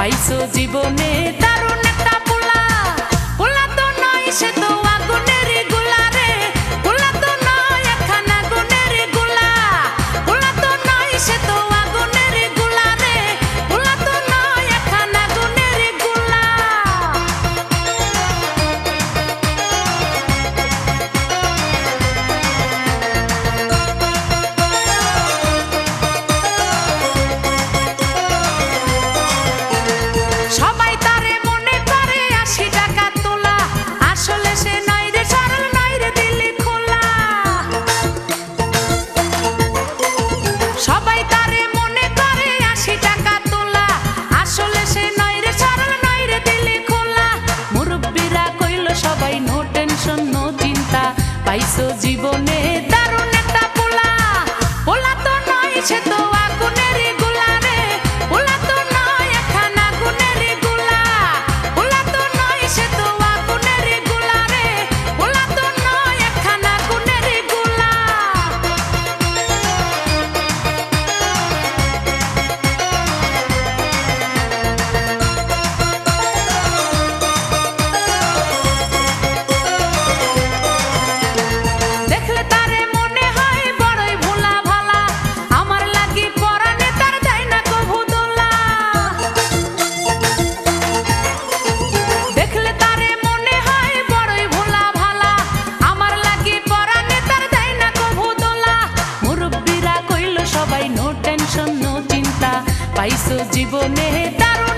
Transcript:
পাইছো জীবনে দারুণ একটা পোলা। পোলা তো নয় সে তো আগুনের গোলা রে, পোলা তো নয় একখান আগুনের গোলা। পোলা তো নয় সে তো আগুনের গোলা রে, পোলা তো নয় একখান আগুনের গোলা। সবাই তারে মনে করে ৮০ টাকা তোলা, আসলে সে নয় রে সরল, নয় রে দিলি খোলা। সবাই তারে মনে করে ৮০ টাকা তোলা, আসলে সে নয় রে সরল, নয় রে দিলি খোলা। মুরব্বিরা কইল সবাই নো টেনশন নো চিন্তা, পাইছো জীবনে দারুণ একটা পোলা। পোলা তো নয় সে তো আগুনের গোলা রে, পোলা তো নয় একখান আগুনের গোলা। পোলা তো নয় সে তো আগুনের গোলা রে, পোলা তো নয় একখান আগুনের গোলা। দেখলে তারে মনে হয় বড়ই ভোলা ভালা, আমার লাগি পরানে তার দেয় না কভু দোলা। দেখলে তারে মনে হয় বড়ই ভোলা ভালা, আমার লাগি পরানে তার দেয় না কভু দোলা। মুরব্বিরা কইল সবাই নো টেনশন নো চিন্তা, পাইছো জীবনে দারুণ